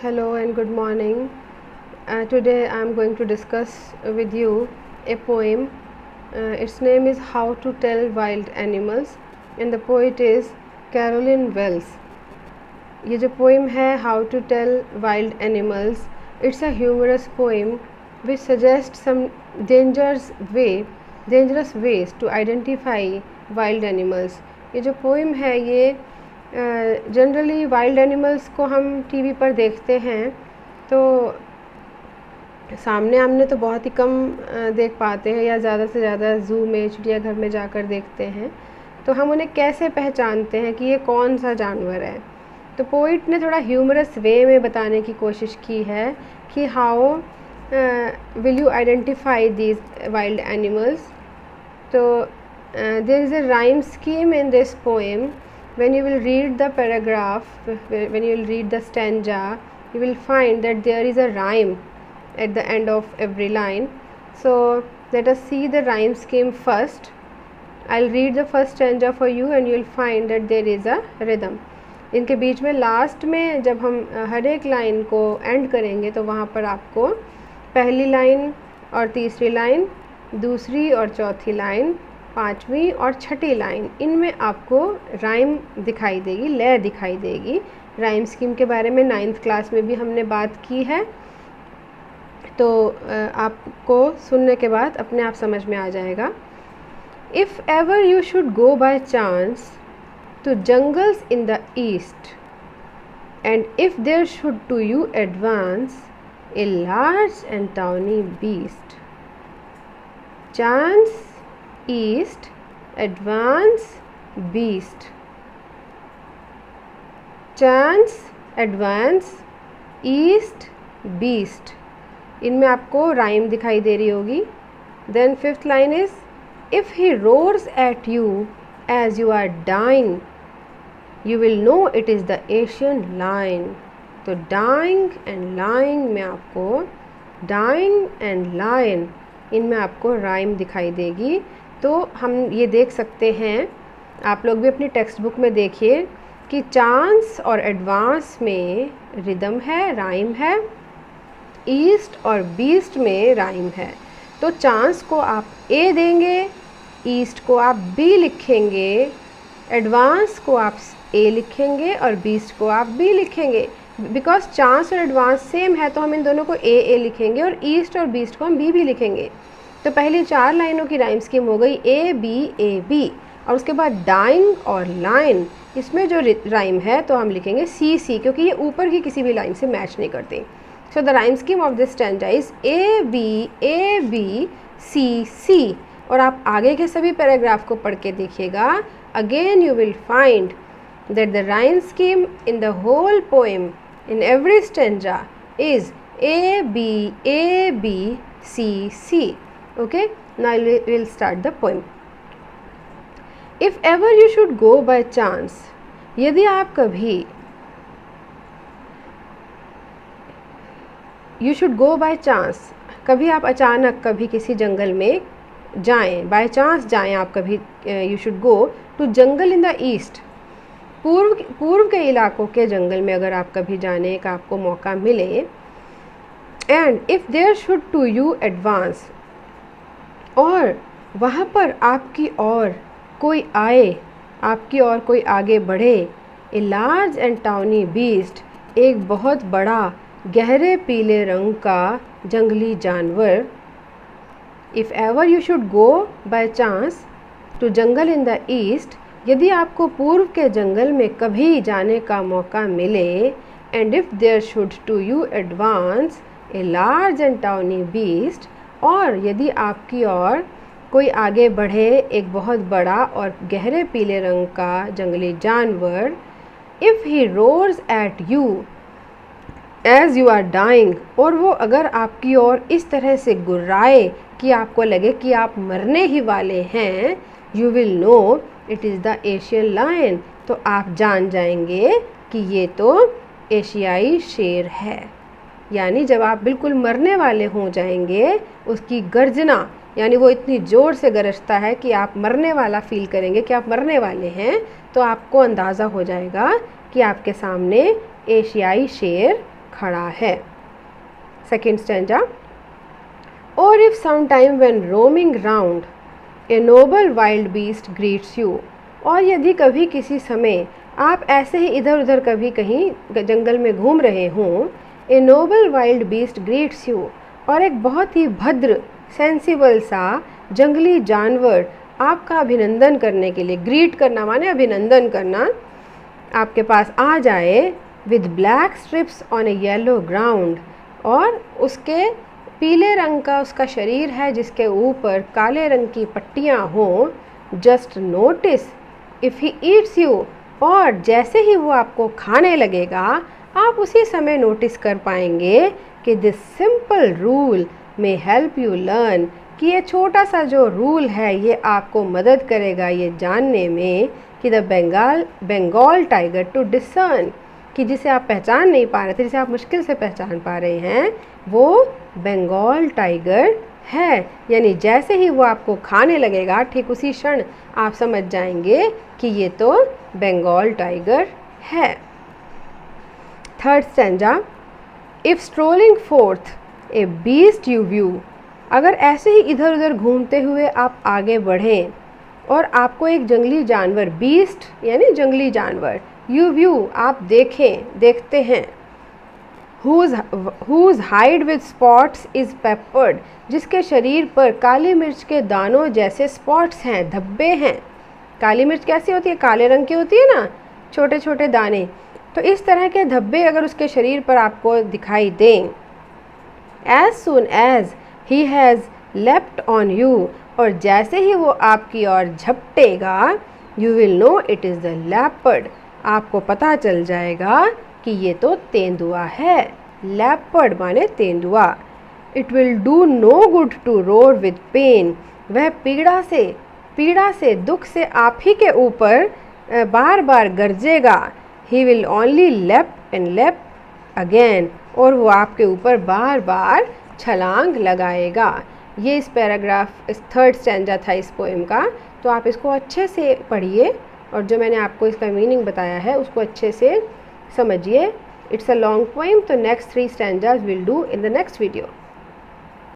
Hello and good morning. Today I am going to discuss with you a poem. Its name is How to Tell Wild Animals and the poet is Carolyn Wells. ये जो poem है How to Tell Wild Animals, it's a humorous poem which suggests some dangerous ways to identify wild animals. ये जो poem है ये generally wild animals को हम TV पर देखते हैं तो सामने आमने तो बहुत ही कम देख पाते हैं या ज़्यादा से ज़्यादा ज़ू में चिड़ियाघर में जाकर देखते हैं। तो हम उन्हें कैसे पहचानते हैं कि ये कौन सा जानवर है। तो पोइट ने थोड़ा ह्यूमरस वे में बताने की कोशिश की है कि how will you identify these wild animals. तो there is a rhyme scheme in this poem. When you will read the paragraph, when you will read the stanza, you will find that there is a rhyme at the end of every line. So let us see the rhyme scheme first. I'll read the first stanza for you and you will find that there is a rhythm. इनके बीच में last में जब हम हर एक line को and करेंगे तो वहाँ पर आपको पहली लाइन और तीसरी लाइन, दूसरी और चौथी लाइन, पांचवी और छठी लाइन, इनमें आपको राइम दिखाई देगी, लय दिखाई देगी। राइम स्कीम के बारे में 9th क्लास में भी हमने बात की है, तो आपको सुनने के बाद अपने आप समझ में आ जाएगा। If ever you should go by chance to jungles in the east and if there should to you advance a large and tawny beast, chance east advance beast, chance advance east beast, इनमें आपको rhyme दिखाई दे रही होगी। Then 5th line is if he roars at you as you are dying you will know it is the Asian lion. तो dying and lying में आपको, dying and lion, इनमें आपको राइम दिखाई देगी। तो हम ये देख सकते हैं, आप लोग भी अपनी टेक्स्ट बुक में देखिए कि चांस और एडवांस में रिदम है, राइम है, ईस्ट और बीस्ट में राइम है। तो चांस को आप ए देंगे, ईस्ट को आप बी लिखेंगे, एडवांस को आप ए लिखेंगे और बीस्ट को आप बी लिखेंगे। बिकॉज चांस और एडवांस सेम है तो हम इन दोनों को ए लिखेंगे और ईस्ट और बीस्ट को हम बी लिखेंगे। तो पहली 4 लाइनों की राइम स्कीम हो गई ए बी, और उसके बाद डाइंग और लाइन, इसमें जो राइम है तो हम लिखेंगे सी, क्योंकि ये ऊपर की किसी भी लाइन से मैच नहीं करती। So the rhyme scheme of this stanza is A B C. और आप आगे के सभी पैराग्राफ को पढ़ के देखिएगा, again you will find that the rhyme scheme in the whole poem in every stanza is A B C. Okay, now we'll start the poem. If ever you should go by chance, यदि आप कभी, you should go by chance, कभी आप अचानक कभी किसी जंगल में जाएं, बाय चांस जाएं आप कभी, you should go to jungle in the east, पूर्व के इलाकों के जंगल में अगर आप कभी जाने का आपको मौका मिले, and if there should to you advance, और वहाँ पर आपकी ओर कोई आए, आपकी ओर कोई आगे बढ़े, a large and tawny beast, एक बहुत बड़ा गहरे पीले रंग का जंगली जानवर। If ever you should go by chance to jungle in the east, यदि आपको पूर्व के जंगल में कभी जाने का मौका मिले, and if there should to you advance a large and tawny beast, और यदि आपकी ओर कोई आगे बढ़े एक बहुत बड़ा और गहरे पीले रंग का जंगली जानवर, if he roars at you as you are dying, और वो अगर आपकी ओर इस तरह से गुर्राए कि आपको लगे कि आप मरने ही वाले हैं, you will know it is the Asian lion, तो आप जान जाएंगे कि ये तो एशियाई शेर है। यानी जब आप बिल्कुल मरने वाले हो जाएंगे, उसकी गर्जना, यानी वो इतनी ज़ोर से गरजता है कि आप मरने वाला फील करेंगे कि आप मरने वाले हैं, तो आपको अंदाज़ा हो जाएगा कि आपके सामने एशियाई शेर खड़ा है। सेकेंड स्टैंजा, और if some time when roaming round a noble wild beast greets you, और यदि कभी किसी समय आप ऐसे ही इधर उधर कभी कहीं जंगल में घूम रहे हों, ए noble wild beast greets you, और एक बहुत ही भद्र सेंसिबल सा जंगली जानवर आपका अभिनंदन करने के लिए, ग्रीट करना माने अभिनंदन करना, आपके पास आ जाए, with black strips on A yellow ground, और उसके पीले रंग का उसका शरीर है जिसके ऊपर काले रंग की पट्टियाँ हों, just notice if he eats you, और जैसे ही वो आपको खाने लगेगा आप उसी समय नोटिस कर पाएंगे कि this simple rule may help you learn, कि ये छोटा सा जो रूल है ये आपको मदद करेगा ये जानने में कि the Bengal tiger to discern, कि जिसे आप पहचान नहीं पा रहे थे, जिसे आप मुश्किल से पहचान पा रहे हैं, वो बंगाल टाइगर है। यानी जैसे ही वो आपको खाने लगेगा ठीक उसी क्षण आप समझ जाएंगे कि ये तो बंगाल टाइगर है। Third stanza, if strolling fourth A beast you view, अगर ऐसे ही इधर उधर घूमते हुए आप आगे बढ़ें और आपको एक जंगली जानवर, बीस्ट यानी जंगली जानवर, यू व्यू आप देखते हैं, whose hide with spots is peppered, जिसके शरीर पर काली मिर्च के दानों जैसे स्पॉट्स हैं, धब्बे हैं। काली मिर्च कैसी होती है, काले रंग की होती है ना, छोटे छोटे दाने, तो इस तरह के धब्बे अगर उसके शरीर पर आपको दिखाई दें, as soon as he has leapt on you, और जैसे ही वो आपकी ओर झपटेगा, you will know it is the leopard, आपको पता चल जाएगा कि ये तो तेंदुआ है। लेपर्ड माने तेंदुआ। It will do no good to roar with pain, वह पीड़ा से दुख से आप ही के ऊपर बार बार गरजेगा। He will only leap and leap again, और वो आपके ऊपर बार बार छलांग लगाएगा। ये इस पैराग्राफ, इस थर्ड स्टैंजा था इस पोएम का, तो आप इसको अच्छे से पढ़िए और जो मैंने आपको इसका मीनिंग बताया है उसको अच्छे से समझिए। इट्स अ लॉन्ग पोएम, तो next 3 stanzas will do in the next video.